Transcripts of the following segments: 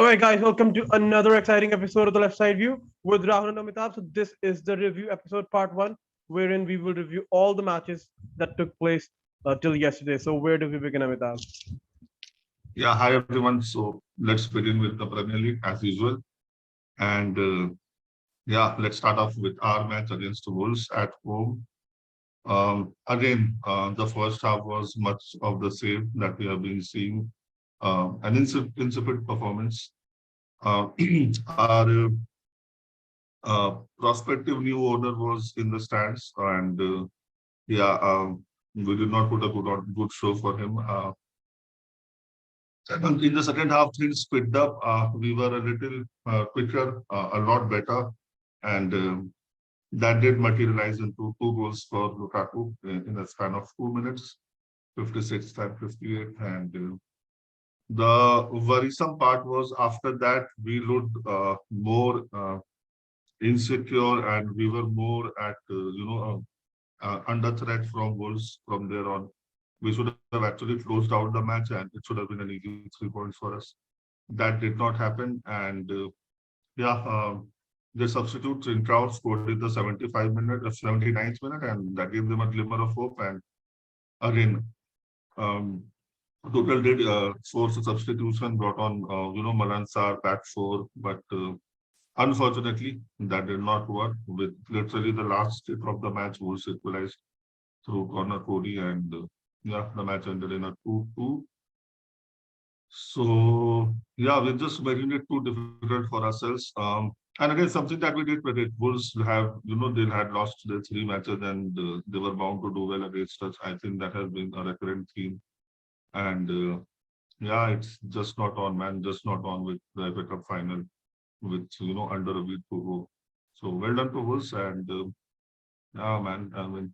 All right, guys, welcome to another exciting episode of the Left Side View with Rahul and Amitabh. So, this is the review episode part one, wherein we will review all the matches that took place till yesterday. So, where do we begin, Amitabh? Yeah, hi everyone. So let's begin with the Premier League as usual. And yeah, let's start off with our match against the Wolves at home. Again, the first half was much of the same that we have been seeing. An insipid performance. Uh, our prospective new owner was in the stands, and yeah, we did not put a good show for him. In the second half, things picked up. We were a little quicker, a lot better, and that did materialize into two goals for Lukaku in a span of 2 minutes, 56 and 58. And the worrisome part was after that, we looked more insecure and we were more at, under threat from Wolves from there on. We should have actually closed out the match and it should have been an easy 3 points for us. That did not happen. And yeah, the substitute in crowd scored in the 79th minute, and that gave them a glimmer of hope. And again, um, Tuchel did force a substitution, brought on, Malansar back four, but unfortunately, that did not work. With literally the last hit of the match, Wolves equalized through corner Cody, and yeah, the match ended in a 2-2. So yeah, we just making it too difficult for ourselves. And again, something that we did with it, Wolves have, they had lost their three matches and they were bound to do well against us. I think that has been a recurrent theme. And yeah, it's just not on, man, just not on with the FA Cup final with, under a week to go. So well done to Wolves and yeah, man, I mean,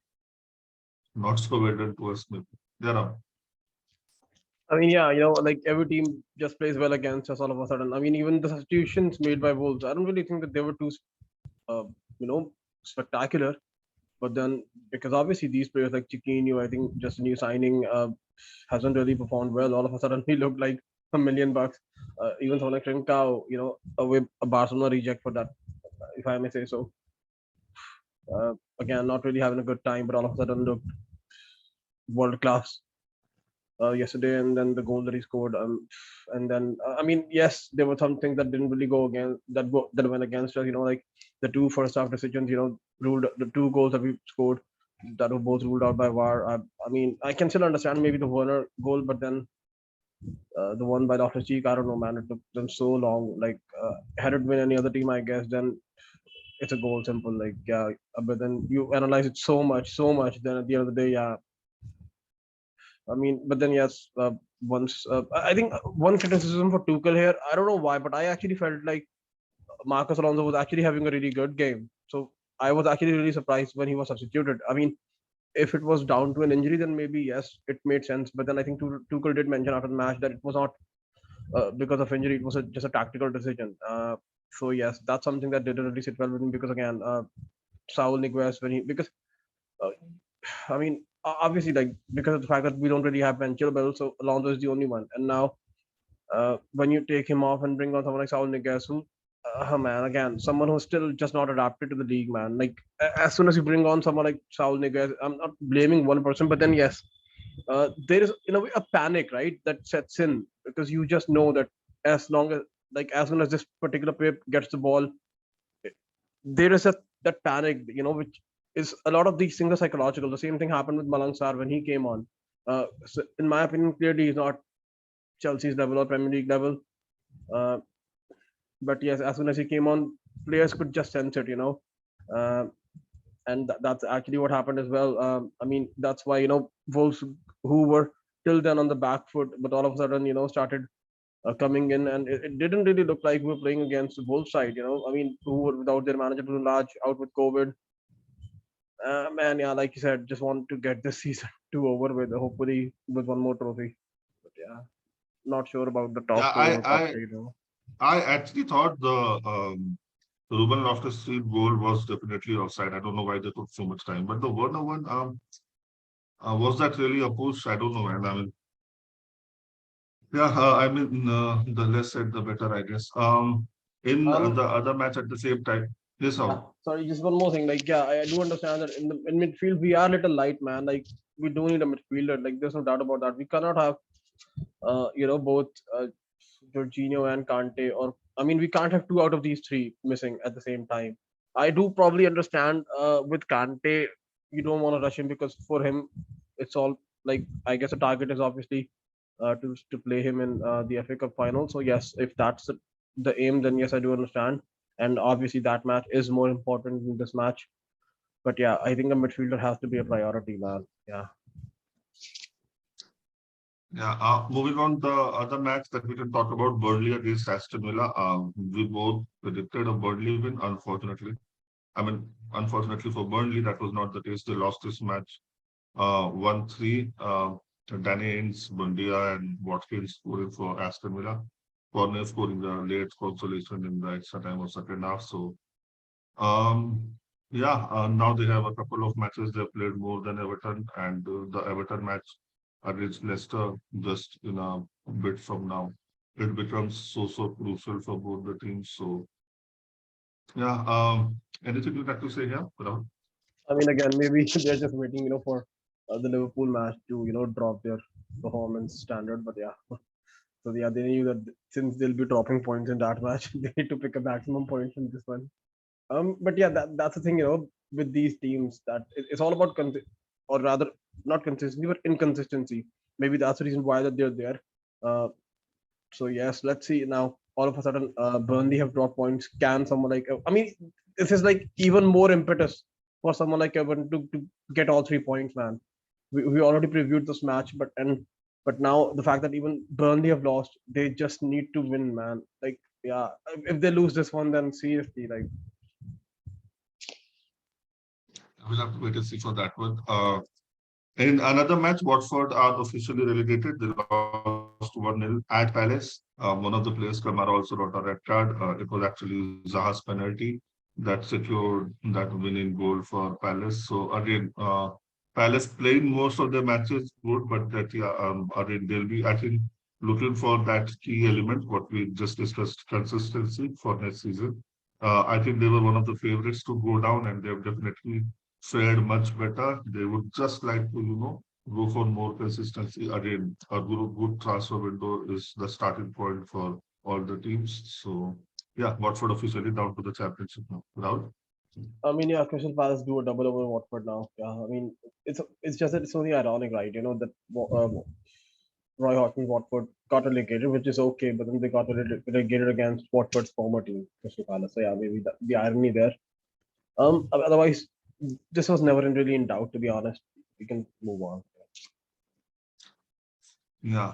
not so well done to us. Maybe. There are. I mean, yeah, like every team just plays well against us all of a sudden. I mean, even the substitutions made by Wolves, I don't really think that they were too, uh, spectacular. But then, because obviously these players like Chiquinho, I think just a new signing, hasn't really performed well. All of a sudden, he looked like $1 million. Even someone like Trincao, a Barcelona reject for that, if I may say so. Again, not really having a good time, but all of a sudden looked world class yesterday. And then the goal that he scored, and then I mean, yes, there were some things that didn't really go against that went against us. Like the two first half decisions. Ruled the two goals that we scored that were both ruled out by VAR. I mean, I can still understand maybe the Werner goal, but then the one by Loftus Cheek, I don't know, man. It took them so long. Like, had it been any other team, I guess, then it's a goal, simple. Like, yeah, but then you analyze it so much. Then at the end of the day, yeah. I mean, but then yes, once I think one criticism for Tuchel here, I don't know why, but I actually felt like Marcus Alonso was actually having a really good game. So I was actually really surprised when he was substituted. I mean, if it was down to an injury, then maybe yes, it made sense. But then I think Tuchel did mention after the match that it was not because of injury; it was just a tactical decision. So yes, that's something that didn't really sit well with me because again, Saul Niguez when he because uh, I mean obviously like because of the fact that we don't really have Ben Chilwell, so Alonso is the only one. And now when you take him off and bring on someone like Saul Niguez, who man, again, someone who's still just not adapted to the league, man. Like as soon as you bring on someone like Saul Niguez, I'm not blaming one person, but then yes, there is in a way a panic, right, that sets in because you just know that as long as as soon as this particular player gets the ball, there is that panic, which is a lot of these things are psychological. The same thing happened with Malang Sarr when he came on. So in my opinion, clearly he's not Chelsea's level or Premier League level. Uh, but yes, as soon as he came on, players could just sense it, uh, and that's actually what happened as well. I mean, that's why Wolves, who were till then on the back foot, but all of a sudden started coming in, and it didn't really look like we were playing against the Wolves side. I mean, who were without their manager too large, out with COVID. Man, yeah, like you said, just want to get this season two over with, hopefully with one more trophy. But yeah, not sure about the top Yeah, four or top I three. I actually thought the Ruben Loftus-Cheek goal was definitely offside. I don't know why they took so much time, but the Werner one, was that really a push? I don't know, man. I mean, Yeah, I mean, the less said, the better, I guess. In Um, the other match at the same time, this yeah, how? sorry, just one more thing. Like, yeah, I do understand that in midfield we are a little light, man. Like, we do need a midfielder. Like, there's no doubt about that. We cannot have, both Jorginho and Kante, or I mean, we can't have two out of these three missing at the same time. I do probably understand with Kante, you don't want to rush him because for him, it's all like I guess the target is obviously to play him in the FA Cup final. So yes, if that's the aim, then yes, I do understand. And obviously, that match is more important than this match. But yeah, I think a midfielder has to be a priority, man. Yeah. Yeah, moving on, the other match that we can talk about, Burnley against Aston Villa. We both predicted a Burnley win, unfortunately. I mean, unfortunately for Burnley, that was not the case. They lost this match 1-3. Danny Ings, Bundia, and Watkins scoring for Aston Villa. Corner scoring the late consolation in the extra time of second half. So, um, yeah, now they have a couple of matches they played more than Everton, and the Everton match against Leicester just in a bit from now. It becomes so crucial for both the teams. So, yeah, anything you'd like to say here, Rahul? I mean, again, maybe they're just waiting, for the Liverpool match to, drop their performance standard. But yeah, so yeah, they knew that since they'll be dropping points in that match, they need to pick a maximum points from this one. But yeah, that's the thing, with these teams that it's all about, or rather, not consistency, but inconsistency. Maybe that's the reason why that they're there. Uh, so yes, let's see now. All of a sudden, Burnley have dropped points. Can someone like? I mean, this is like even more impetus for someone like Everton to get all 3 points, man. We already previewed this match, but now the fact that even Burnley have lost, they just need to win, man. Like, yeah, if they lose this one, then seriously, like, We'll have to wait and see for that one. In another match, Watford are officially relegated. They lost 1-0 at Palace. One of the players, Kamara, also got a red card. It was actually Zaha's penalty that secured that winning goal for Palace. So again, Palace playing most of their matches good, but that yeah, again they'll be I think looking for that key element what we just discussed, consistency for next season. I think they were one of the favorites to go down, and they've definitely fared much better. They would just like to, go for more consistency. Again, a good transfer window is the starting point for all the teams. So, yeah, Watford officially down to the championship now. Rahul? I mean, yeah, Crystal Palace do a double over Watford now. Yeah, I mean, it's just that it's only ironic, right? That Roy Hodgson Watford got relegated, which is okay, but then they got relegated against Watford's former team, Crystal Palace. So yeah, maybe the irony there. Otherwise, this was never really in doubt, to be honest. We can move on. Yeah.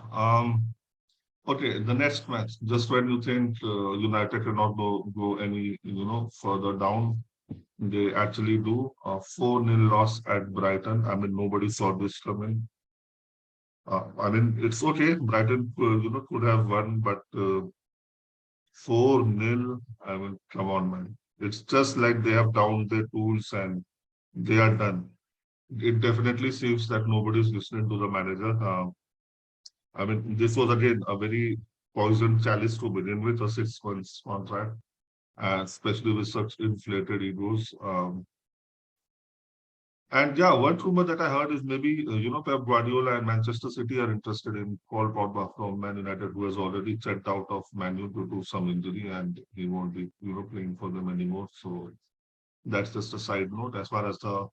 Okay, the next match, just when you think United cannot go any, further down, they actually do. A 4-0 loss at Brighton. I mean, nobody saw this coming. I mean, it's okay. Brighton, could have won, but 4-0. I mean, come on, man. It's just like they have downed their tools and they are done. It definitely seems that nobody's listening to the manager. I mean, this was again a very poison chalice to begin with, a 6 months contract, especially with such inflated egos. And yeah, one rumor that I heard is maybe, Pep Guardiola and Manchester City are interested in Paul Pogba from Man United, who has already checked out of Man U due to some injury and he won't be, playing for them anymore. So that's just a side note. As far as the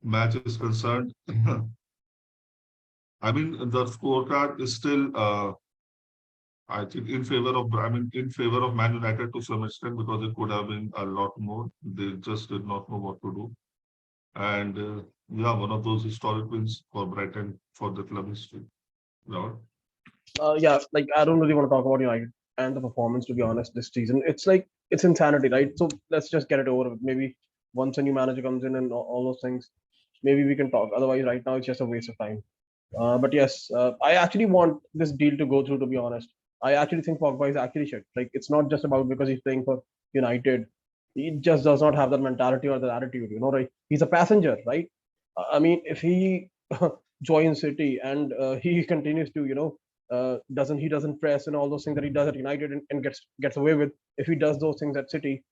match is concerned, I mean, the scorecard is still, I think, in favor of Man United to some extent because it could have been a lot more. They just did not know what to do. And yeah, one of those historic wins for Brighton for the club history. Yeah. Yeah, like I don't really want to talk about United and the performance, to be honest, this season. It's like it's insanity, right? So let's just get it over with. Maybe once a new manager comes in and all those things, maybe we can talk. Otherwise, right now it's just a waste of time. But yes, I actually want this deal to go through. To be honest, I actually think Pogba is actually shit. Like it's not just about because he's playing for United. He just does not have that mentality or that attitude. Right? He's a passenger, right? I mean, if he joins City and he continues to, doesn't press and all those things that he does at United and gets away with. If he does those things at City,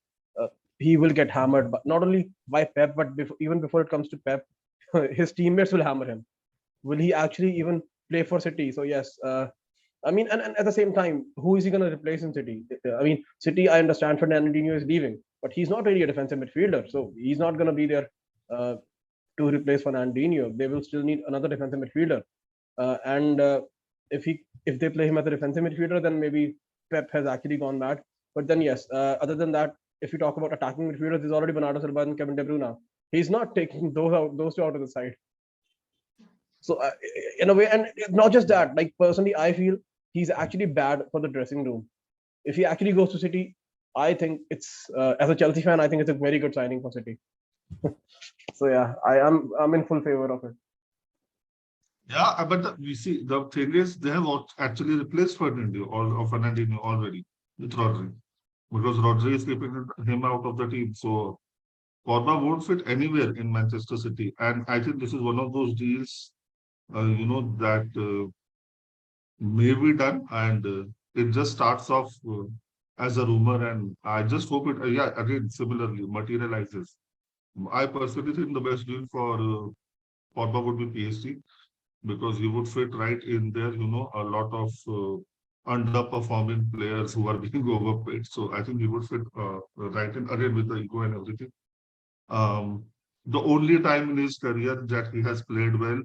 uh, he will get hammered. But not only by Pep, but even before it comes to Pep, his teammates will hammer him. Will he actually even play for City? So yes, I mean, and at the same time, who is he going to replace in City? I mean, City, I understand Fernandinho is leaving, but he's not really a defensive midfielder, so he's not going to be there uh, to replace Fernandinho. They will still need another defensive midfielder, and if they play him as a defensive midfielder, then maybe Pep has actually gone mad. But then yes, other than that, if you talk about attacking midfielders, there's already Bernardo Silva and Kevin De Bruyne. He's not taking those two out of the side. So in a way, and not just that. Like personally, I feel he's actually bad for the dressing room. If he actually goes to City, I think it's as a Chelsea fan, I think it's a very good signing for City. So yeah, I'm in full favor of it. Yeah, but we see the thing is they have actually replaced Fernandinho already with Rodri because Rodri is keeping him out of the team. So Pogba won't fit anywhere in Manchester City, and I think this is one of those deals, that may be done, and it just starts off as a rumor, and I just hope it, yeah, again similarly materializes. I personally think the best deal for Pogba would be PSG because he would fit right in there. A lot of underperforming players who are being overpaid. So I think he would fit right in again with the ego and everything. Um, the only time in his career that he has played well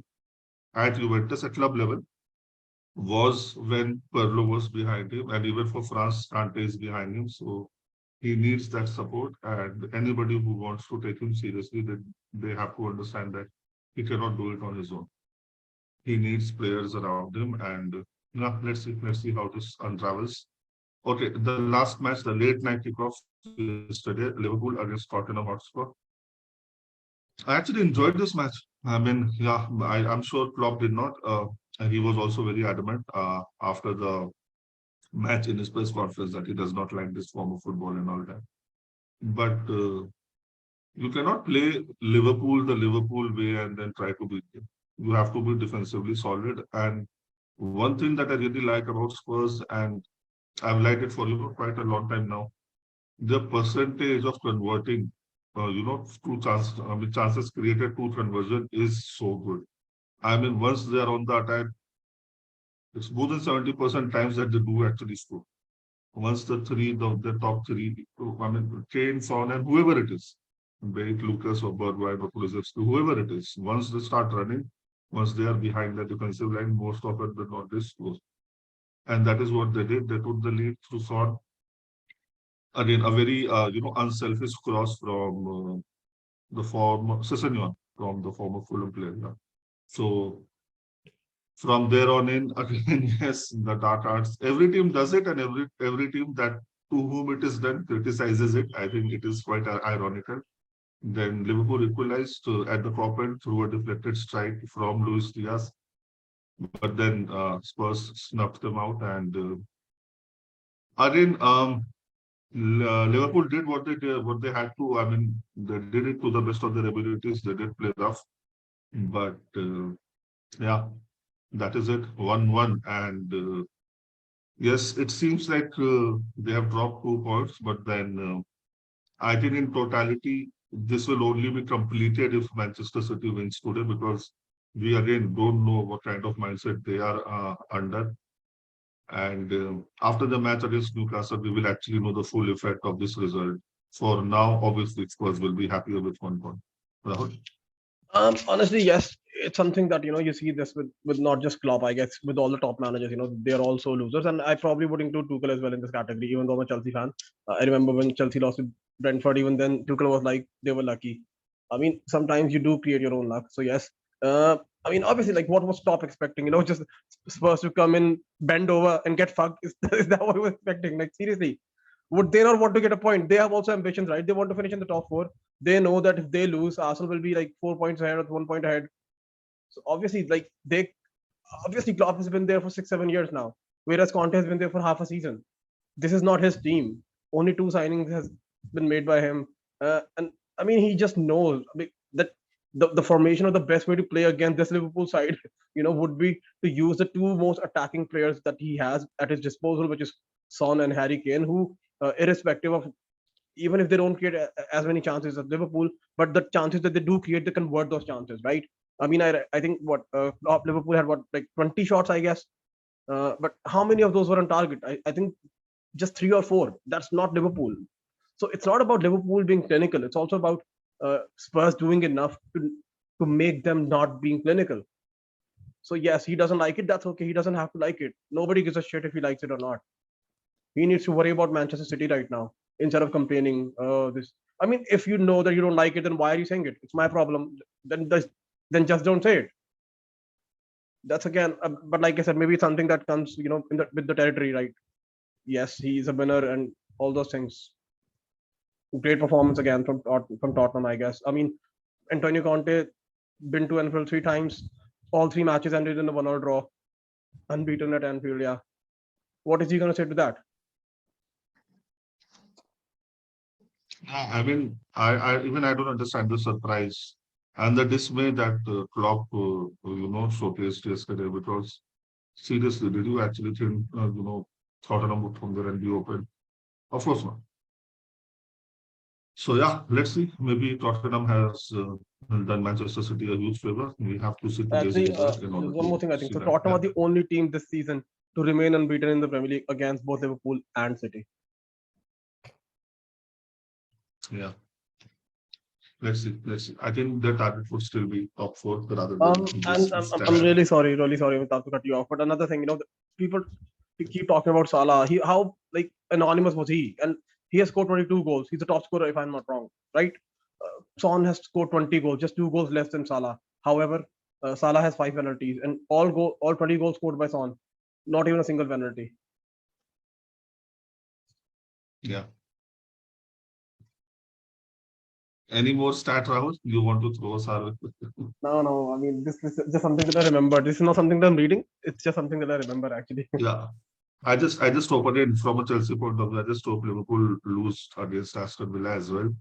at Juventus at club level was when Pirlo was behind him, and even for France, Kante is behind him. So he needs that support, and anybody who wants to take him seriously, they have to understand that he cannot do it on his own. He needs players around him, and let's see how this unravels. Okay, the last match, the late night kickoff yesterday, Liverpool against Tottenham Hotspur. I actually enjoyed this match. I mean, yeah, I'm sure Klopp did not. And he was also very adamant after the match in his press conference that he does not like this form of football and all that. But you cannot play Liverpool the Liverpool way and then try to beat them. You have to be defensively solid. And one thing that I really like about Spurs, and I've liked it for quite a long time now, the percentage of converting, two chances, chances created to conversion is so good. I mean, once they are on the attack, it's more than 70% times that they do actually score. Once the top three, I mean, Kane, Son, and whoever it is, be it Lucas or Bergwijn or Kulusevski, whoever it is, once they start running, once they are behind the defensive line, most of it will not this scores. And that is what they did. They took the lead through Son. Again, a very unselfish cross from the former Sessegnon, from the former Fulham player. Yeah. So from there on in, again, yes, the dark arts. Every team does it, and every team that to whom it is done criticizes it. I think it is quite ironical. Then Liverpool equalized at the top end through a deflected strike from Luis Diaz, but then Spurs snuffed them out. And again, Liverpool did what they had to. I mean, they did it to the best of their abilities. They did play rough, but yeah, that is it. 1-1, and yes, it seems like they have dropped 2 points, but then I think in totality, this will only be completed if Manchester City wins today because we again don't know what kind of mindset they are under. And after the match against Newcastle, we will actually know the full effect of this result. For now, obviously, Spurs will be happier with 1 point. Rahul? Honestly, yes, it's something that you see this with not just Klopp, I guess, with all the top managers. They're also losers, and I probably would include Tuchel as well in this category. Even though I'm a Chelsea fan, I remember when Chelsea lost to Brentford. Even then, Tuchel was like they were lucky. I mean, sometimes you do create your own luck. So yes, I mean, obviously, like what was Klopp expecting? Just Spurs to come in, bend over, and get fucked. Is that what he was expecting? Like seriously, would they not want to get a point? They have also ambitions, right? They want to finish in the top four. They know that if they lose, Arsenal will be like 4 points ahead or 1 point ahead. So obviously, like obviously Klopp has been there for 6-7 years now, whereas Conte has been there for half a season. This is not his team. Only 2 signings has been made by him, and I mean he just knows that the formation of the best way to play against this Liverpool side, would be to use the two most attacking players that he has at his disposal, which is Son and Harry Kane, who, irrespective of, even if they don't create as many chances as Liverpool, but the chances that they do create, they convert those chances, right? I mean, I think what Liverpool had, what, like 20 shots, I guess, but how many of those were on target? I think just 3 or 4. That's not Liverpool. So it's not about Liverpool being clinical. It's also about Spurs doing enough to make them not being clinical. So yes, he doesn't like it. That's okay. He doesn't have to like it. Nobody gives a shit if he likes it or not. He needs to worry about Manchester City right now instead of complaining. This. I mean, if you know that you don't like it, then why are you saying it? It's my problem. Then just don't say it. That's again. But like I said, maybe it's something that comes, with the territory, right? Yes, he's a winner and all those things. Great performance again from Tottenham, I guess. I mean, Antonio Conte been to Anfield 3 times. All 3 matches ended in a 1-1 draw, unbeaten at Anfield. Yeah, what is he going to say to that? I mean, I don't understand the surprise and the dismay that Klopp, showcased yesterday. Because seriously, did you actually think, Tottenham would come there and be open? Of course not. So yeah, let's see. Maybe Tottenham has done Manchester City a huge favor. We have to see today's Actually, result in order there's one more to thing I think. see So that. Tottenham Yeah, are the only team this season to remain unbeaten in the Premier League against both Liverpool and City. yeah. Let's see. Let's see. I think the target would still be top four rather Um, than and just I'm stand. really sorry, Amitabh, to cut you off. But another thing, people keep talking about Salah. How like anonymous was he? And he has scored 22 goals. He's the top scorer, if I'm not wrong, right? Son has scored 20 goals, just 2 goals less than Salah. However, Salah has 5 penalties, and all 20 goals scored by Son, not even a single penalty. Yeah. Any more stat, Rahul? You want to throw us our No. I mean, this is just something that I remember. This is not something that I'm reading. It's just something that I remember actually. Yeah. I just hope again from a Chelsea point of view, I just hope Liverpool lose against Aston Villa as well.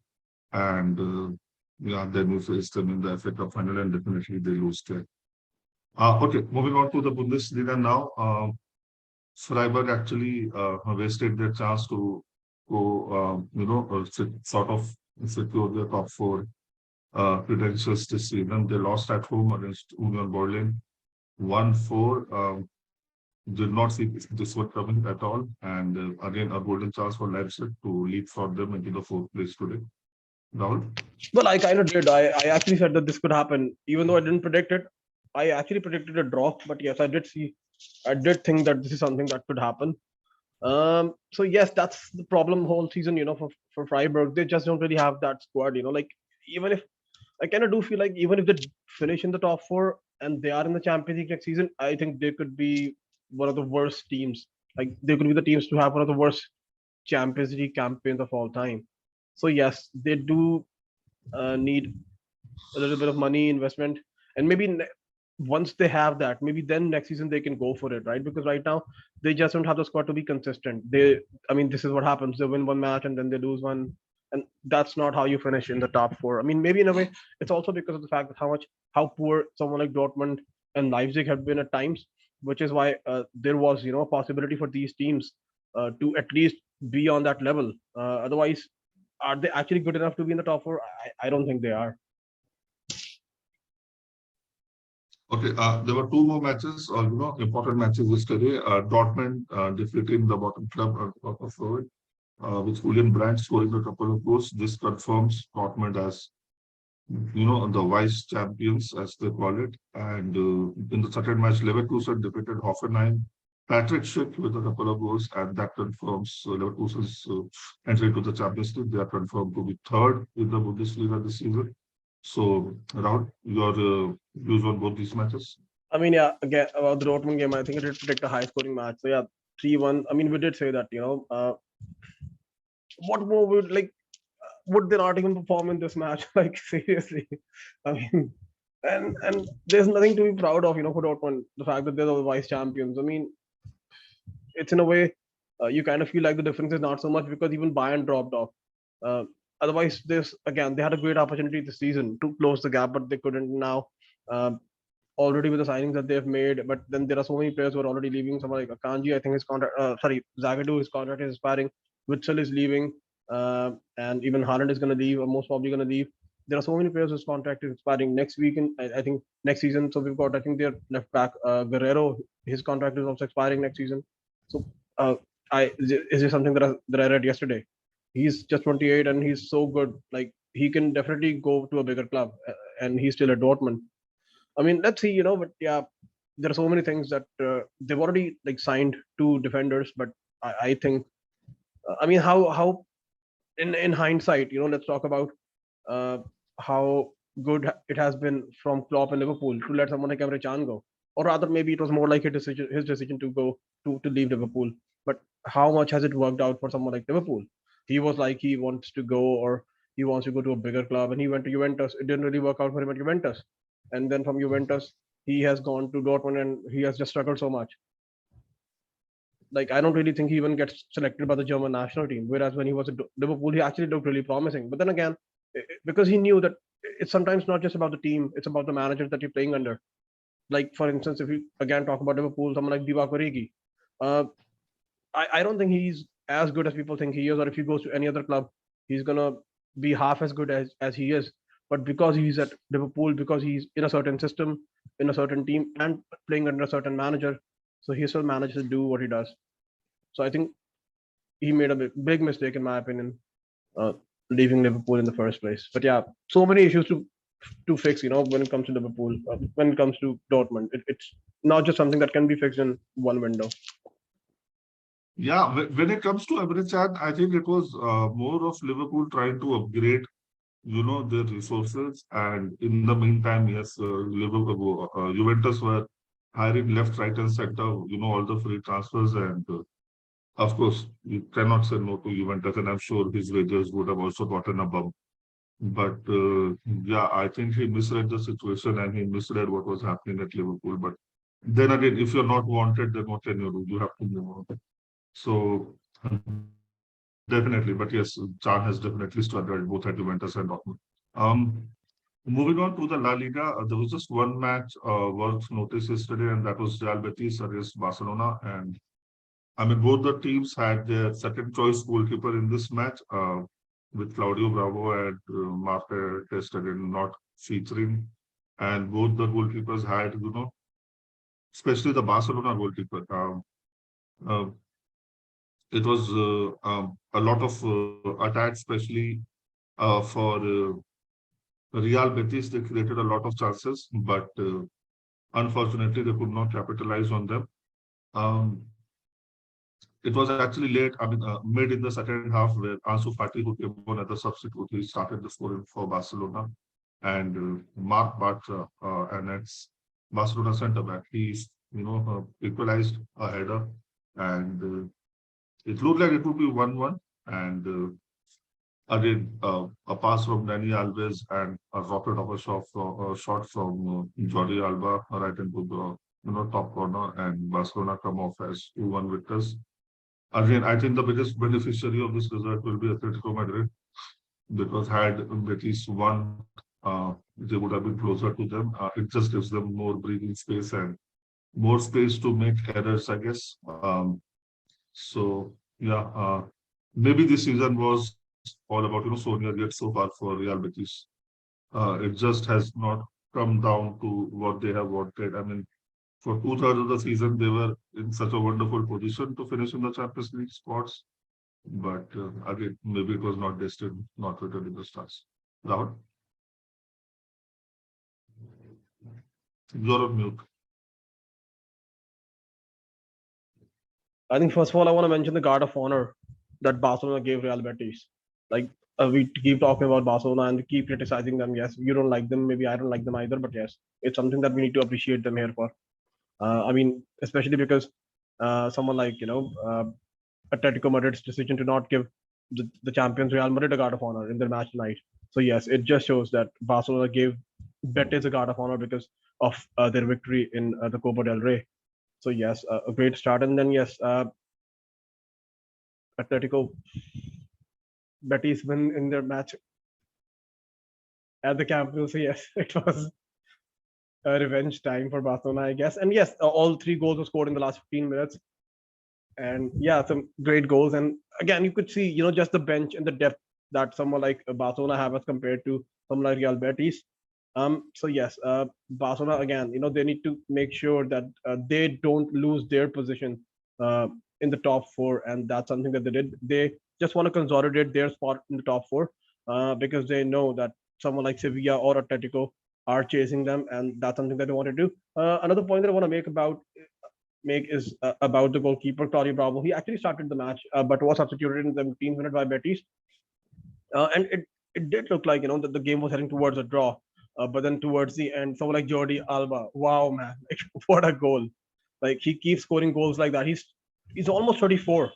And yeah, then we face them in the FA Cup final and definitely they lose there. Okay, moving on to the Bundesliga now. Freiburg actually wasted their chance to go, sort of secure the top four credentials this season. They lost at home against Union Berlin 1-4. Did not see this one coming at all. And again, a golden chance for Leipzig to lead for them into the fourth place today. Rahul? Well, I kind of did. I actually said that this could happen, even though I didn't predict it. I actually predicted a draw, but yes, I did think that this is something that could happen. So yes, that's the problem whole season. For Freiburg, they just don't really have that squad. Like, even if I kind of do feel like, even if they finish in the top four and they are in the Champions League next season, I think they could be one of the worst teams. Like, they could be the teams to have one of the worst Champions League campaigns of all time. So yes, they do need a little bit of money investment, and maybe once they have that, maybe then next season they can go for it, right? Because right now they just don't have the squad to be consistent. I mean, this is what happens: they win one match and then they lose one, and that's not how you finish in the top four. I mean, maybe in a way, it's also because of the fact that how poor someone like Dortmund and Leipzig have been at times, which is why there was a possibility for these teams to at least be on that level. Otherwise, are they actually good enough to be in the top four? I don't think they are. Okay, there were two more matches, or important matches yesterday. Dortmund defeating the bottom club of Florida, with Julian Brandt scoring a couple of goals. This confirms Dortmund as the vice champions, as they call it. And in the second match, Leverkusen defeated Hoffenheim. Patrick Schick with a couple of goals, and that confirms Leverkusen's entry to the Champions League. They are confirmed to be third in the Bundesliga this season. So, Rahul, your views on both these matches? I mean, yeah, again, about the Dortmund game, I think I did predict a high scoring match. So yeah, 3-1. I mean, we did say that, what more would they not even perform in this match? Like, seriously. I mean, and there's nothing to be proud of, for Dortmund. The fact that they're the vice champions. I mean, it's in a way, you kind of feel like the difference is not so much, because even Bayern dropped off. Uh, Otherwise, this again, they had a great opportunity this season to close the gap, but they couldn't now. Um, Already with the signings that they've made, but then there are so many players who are already leaving. Someone like Akanji, I think his contract, Zagadou, his contract is expiring. Witzel is leaving, and even Haaland is going to leave, or most probably going to leave. There are so many players whose contract is expiring next week, and I think next season. So we've got, I think, their left back, Guerrero, his contract is also expiring next season. So, is this something that I read yesterday? He's just 28 and he's so good. Like he can definitely go to a bigger club, and he's still at Dortmund. I mean, let's see, but yeah, there are so many things that they've already like signed two defenders, but I think, I mean, how in hindsight, let's talk about uh, how good it has been from Klopp and Liverpool to let someone like Emre Can go, or rather, maybe it was more like his decision to go to leave Liverpool. But how much has it worked out for someone like Liverpool? He was like he wants to go, or he wants to go to a bigger club, and he went to Juventus. It didn't really work out for him at Juventus, and then from Juventus he has gone to Dortmund, and he has just struggled so much. Like I don't really think he even gets selected by the German national team. Whereas when he was at Liverpool, he actually looked really promising. But then again, because he knew that it's sometimes not just about the team; it's about the manager that you're playing under. Like for instance, if you again talk about Liverpool, someone like Divock Origi, uh, I don't think he's as good as people think he is. Or if he goes to any other club, he's gonna be half as good as he is. But because he's at Liverpool, because he's in a certain system, in a certain team, and playing under a certain manager, so he still manages to do what he does. So I think he made a big mistake, in my opinion, uh, leaving Liverpool in the first place. But yeah, so many issues to fix. When it comes to Liverpool, when it comes to Dortmund, it's not just something that can be fixed in one window. Yeah, when it comes to Emre Can, I think it was more of Liverpool trying to upgrade, their resources. And in the meantime, yes, Liverpool, Juventus were hiring left, right, and center, all the free transfers. And of course, you cannot say no to Juventus. And I'm sure his wages would have also gotten a bump. But yeah, I think he misread the situation and he misread what was happening at Liverpool. But then again, if you're not wanted, then what can you do? You have to move on. So definitely, but yes, Chan has definitely struggled both at Juventus and Dortmund. Um, Moving on to the La Liga, there was just one match worth notice yesterday, and that was Real Betis against Barcelona. And I mean, both the teams had their second choice goalkeeper in this match, with Claudio Bravo and Marc Testegen not featuring. And both the goalkeepers had, especially the Barcelona goalkeeper. Uh, it was a lot of attacks, especially for Real Betis. They created a lot of chances, but unfortunately, they could not capitalize on them. Um, it was actually late, I mean, mid in the second half, where Ansu Fati, who came on as a substitute, he started the scoring for Barcelona. And Marc Bartra, and it's Barcelona centre back, he's, equalized a header. And it looked like it would be 1-1. And again, a pass from Dani Alves and a rocket of a shot from Jordi Alba right into the top corner, and Barcelona come off as 2-1 victors. Again, I think the biggest beneficiary of this result will be Atletico Madrid, because had Betis won, they would have been closer to them. It just gives them more breathing space and more space to make errors, I guess. So yeah, maybe this season was all about Sonia yet so far for Real Betis. It just has not come down to what they have wanted. I mean, for two-thirds of the season, they were in such a wonderful position to finish in the Champions League spots. But again, maybe it was not destined, not written in the stars. Rahul, you're on mute. I think first of all, I want to mention the guard of honor that Barcelona gave Real Betis. Like we keep talking about Barcelona and we keep criticizing them. Yes, you don't like them. Maybe I don't like them either. But yes, it's something that we need to appreciate them here for. I mean, especially because someone like Atletico Madrid's decision to not give the champions Real Madrid a guard of honor in their match tonight. So yes, it just shows that Barcelona gave Betis a guard of honor because of their victory in the Copa del Rey. So yes, a great start, and then yes, Atletico Betis win in their match at the Camp Nou. So yes, it was a revenge time for Barcelona, I guess. And yes, all three goals were scored in the last 15 minutes. And yeah, some great goals. And again, you could see, just the bench and the depth that someone like Barcelona have as compared to someone like Real Betis. So yes, Barcelona again, they need to make sure that they don't lose their position uh, in the top four, and that's something that they did. They just want to consolidate their spot in the top four because they know that someone like Sevilla or Atletico are chasing them, and that's something that they want to do. Another point that I want to make is about the goalkeeper Claudio Bravo. He actually started the match, but was substituted in the 17th minute by Betis, and it did look like that the game was heading towards a draw. But then towards the end, someone like Jordi Alba, wow man, like, what a goal! Like he keeps scoring goals like that. He's almost 34,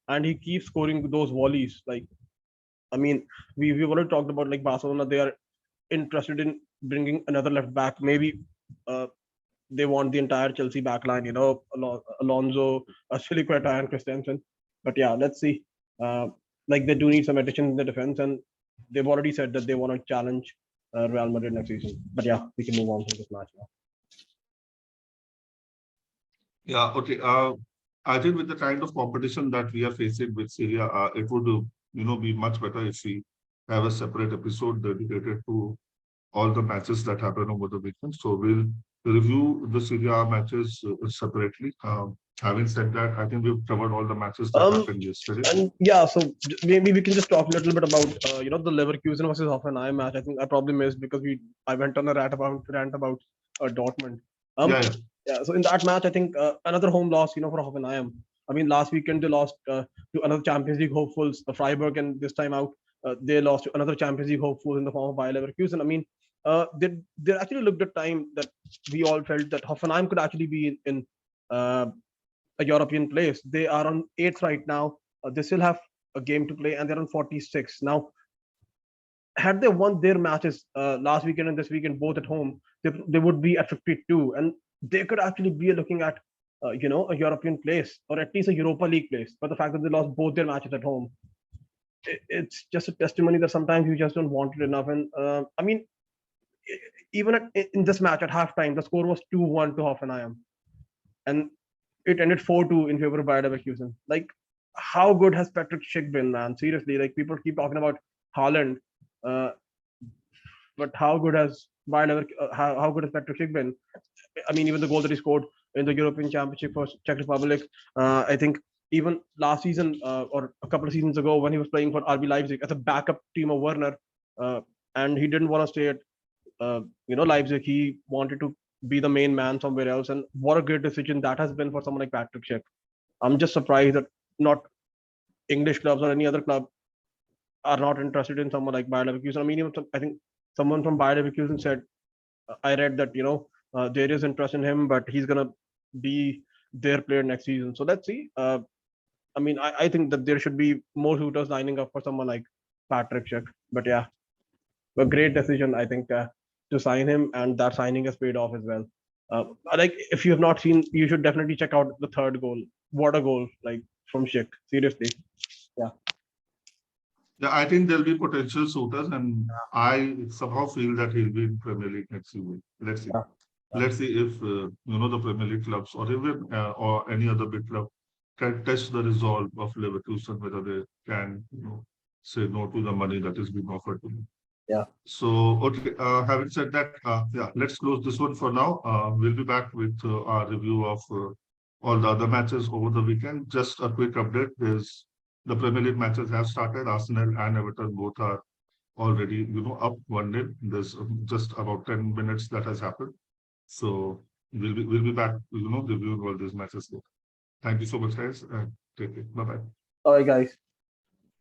and he keeps scoring those volleys. Like I mean, we've already talked about like Barcelona. They are interested in bringing another left back. Maybe uh, they want the entire Chelsea backline, Alonso, Siliqueta, and Christensen. But yeah, let's see. Uh, like they do need some addition in the defense, and they've already said that they want to challenge Real Madrid next season. But yeah, we can move on from this match now. Yeah, okay. I think with the kind of competition that we are facing with Syria, it would, be much better if we have a separate episode dedicated to all the matches that happen over the weekend. So we'll review the Syria matches separately. Having said that, I think we've covered all the matches that Um, happened yesterday. and yeah, so maybe we can just talk a little bit about the Leverkusen versus Hoffenheim match. I think I probably missed because I went on a rant about Dortmund. Um, Yeah, yeah. yeah, so in that match, I think another home loss, for Hoffenheim. I mean, last weekend they lost to another Champions League hopefuls, the Freiburg, and this time out they lost to another Champions League hopeful in the form of Bayer Leverkusen. I mean, they actually looked at time that we all felt that Hoffenheim could actually be in uh, a European place. They are on eighth right now. They still have a game to play, and they're on 46 now. Had they won their matches last weekend and this weekend both at home, they would be at 52, and they could actually be looking at a European place or at least a Europa League place. But the fact that they lost both their matches at home, it's just a testimony that sometimes you just don't want it enough. And I mean, even in this match at halftime, the score was 2-1 to Hoffenheim, and it ended 4-2 in favor of Bayer Leverkusen. Like, how good has Patrick Schick been, man? Seriously, like people keep talking about Haaland, uh, but how good has how good has Patrick Schick been? I mean, even the goal that he scored in the European Championship for Czech Republic, I think even last season or a couple of seasons ago when he was playing for RB Leipzig as a backup team of Werner, uh, and he didn't want to stay at Leipzig. He wanted to be the main man somewhere else, and what a great decision that has been for someone like Patrick Schick. I'm just surprised that not English clubs or any other club are not interested in someone like Bayer Leverkusen. I mean, even I think someone from Bayer Leverkusen said, I read that there is interest in him, but he's gonna be their player next season. So let's see. I mean, I think that there should be more suitors lining up for someone like Patrick Schick. But yeah, a great decision, I think, to sign him, and that signing has paid off as well. Like, if you have not seen, you should definitely check out the third goal. What a goal, like from Schick. Seriously, yeah. Yeah, I think there'll be potential suitors, and I somehow feel that he'll be in Premier League next season. Let's see. Yeah. Let's see if the Premier League clubs or even or any other big club can test the resolve of Leverkusen, whether they can say no to the money that is being offered to them. Yeah. So, okay, having said that, yeah, let's close this one for now. We'll be back with our review of all the other matches over the weekend. Just a quick update. The Premier League matches have started. Arsenal and Everton both are already, up 1-0. There's just about 10 minutes that has happened. So we'll be back, reviewing all these matches. Thank you so much, guys. And take care. Bye-bye. All right, guys.